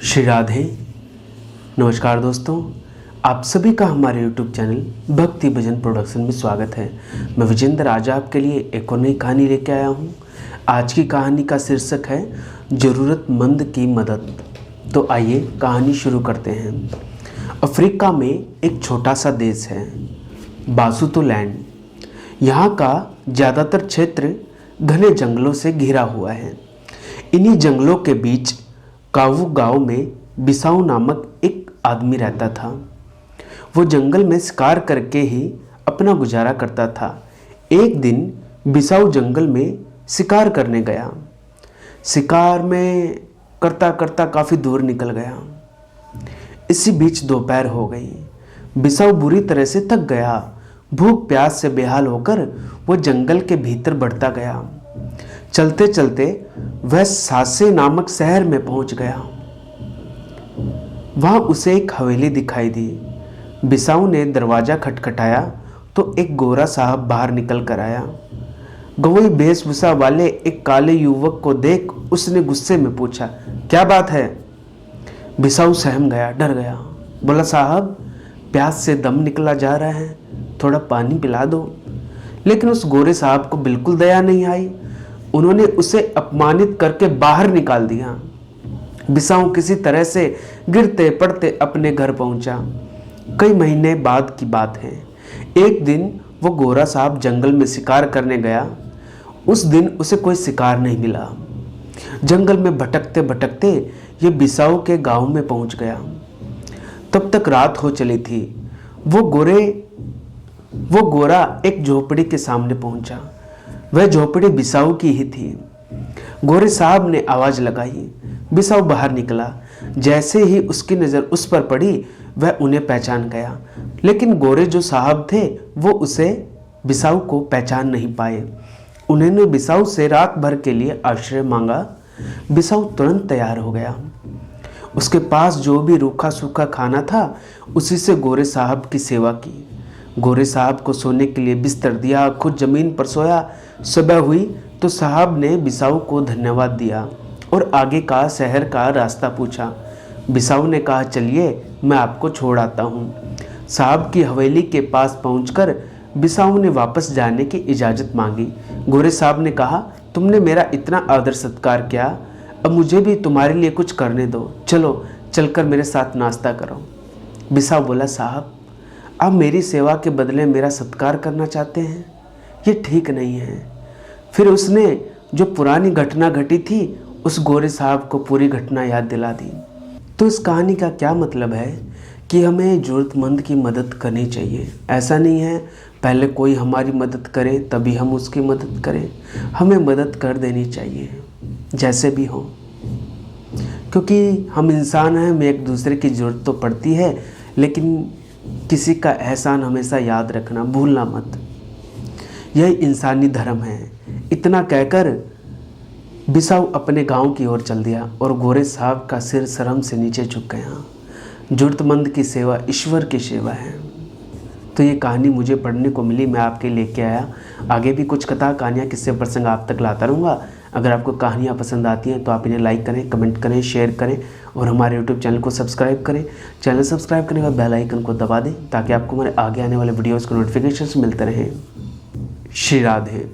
श्री राधे। नमस्कार दोस्तों, आप सभी का हमारे YouTube चैनल भक्ति भजन प्रोडक्शन में स्वागत है। मैं विजेंद्र आज आपके लिए एक और नई कहानी लेके आया हूँ। आज की कहानी का शीर्षक है ज़रूरतमंद की मदद। तो आइए कहानी शुरू करते हैं। अफ्रीका में एक छोटा सा देश है, बासुतोलैंड। यहाँ का ज़्यादातर क्षेत्र घने जंगलों से घिरा हुआ है। इन्हीं जंगलों के बीच कावू गांव में बिसाऊ नामक एक आदमी रहता था। वो जंगल में शिकार करके ही अपना गुजारा करता था। एक दिन बिसाऊ जंगल में शिकार करने गया। शिकार में करता करता काफ़ी दूर निकल गया। इसी बीच दोपहर हो गई। बिसाऊ बुरी तरह से थक गया। भूख प्यास से बेहाल होकर वो जंगल के भीतर बढ़ता गया। चलते चलते वह सासे नामक शहर में पहुंच गया। वहां उसे एक हवेली दिखाई दी। बिसाऊ ने दरवाज़ा खटखटाया तो एक गोरा साहब बाहर निकल कर आया। गवई वेशभूषा वाले एक काले युवक को देख उसने गुस्से में पूछा, क्या बात है? बिसाऊ सहम गया, डर गया। बोला, साहब प्यास से दम निकला जा रहा है, थोड़ा पानी पिला दो। लेकिन उस गोरे साहब को बिल्कुल दया नहीं आई। उन्होंने उसे अपमानित करके बाहर निकाल दिया। बिसाऊ किसी तरह से गिरते पड़ते अपने घर पहुंचा। कई महीने बाद की बात है। एक दिन वो गोरा साहब जंगल में शिकार करने गया। उस दिन उसे कोई शिकार नहीं मिला। जंगल में भटकते भटकते ये बिसाऊ के गांव में पहुंच गया। तब तक रात हो चली थी। वो गोरा एक झोपड़ी के सामने पहुंचा। वह झोपड़ी बिसाऊ की ही थी। गोरे साहब ने आवाज़ लगाई। बिसाऊ बाहर निकला। जैसे ही उसकी नज़र उस पर पड़ी वह उन्हें पहचान गया। लेकिन गोरे जो साहब थे वो उसे बिसाऊ को पहचान नहीं पाए। उन्होंने बिसाऊ से रात भर के लिए आश्रय मांगा। बिसाऊ तुरंत तैयार हो गया। उसके पास जो भी रूखा सूखा खाना था उसी से गोरे साहब की सेवा की। गोरे साहब को सोने के लिए बिस्तर दिया, खुद ज़मीन पर सोया। सुबह हुई तो साहब ने बिसाऊ को धन्यवाद दिया और आगे का शहर का रास्ता पूछा। बिसाऊ ने कहा, चलिए मैं आपको छोड़ आता हूँ। साहब की हवेली के पास पहुंचकर बिसाऊ ने वापस जाने की इजाज़त मांगी। गोरे साहब ने कहा, तुमने मेरा इतना आदर सत्कार किया, अब मुझे भी तुम्हारे लिए कुछ करने दो। चलो चलकर मेरे साथ नाश्ता करो। बिसाऊ बोला, साहब आप मेरी सेवा के बदले मेरा सत्कार करना चाहते हैं, ये ठीक नहीं है। फिर उसने जो पुरानी घटना घटी थी उस गोरे साहब को पूरी घटना याद दिला दी। तो इस कहानी का क्या मतलब है कि हमें ज़रूरतमंद की मदद करनी चाहिए। ऐसा नहीं है पहले कोई हमारी मदद करे तभी हम उसकी मदद करें। हमें मदद कर देनी चाहिए जैसे भी हो, क्योंकि हम इंसान हैं, हमें एक दूसरे की ज़रूरत तो पड़ती है, लेकिन किसी का एहसान हमेशा याद रखना, भूलना मत। यह इंसानी धर्म है। इतना कहकर बिसाऊ अपने गांव की ओर चल दिया और गोरे साहब का सिर शर्म से नीचे झुक गया। ज़रूरतमंद की सेवा ईश्वर की सेवा है। तो ये कहानी मुझे पढ़ने को मिली, मैं आपके लेके आया। आगे भी कुछ कथा कहानियाँ किस्से प्रसंग आप तक लाता रहूँगा। अगर आपको कहानियाँ पसंद आती हैं तो आप इन्हें लाइक करें, कमेंट करें, शेयर करें और हमारे यूट्यूब चैनल को सब्सक्राइब करें। चैनल सब्सक्राइब करने के बाद बेल आइकन को दबा दें ताकि आपको हमारे आगे आने वाले वीडियोज़ के नोटिफिकेशन मिलते रहें। श्री राधे।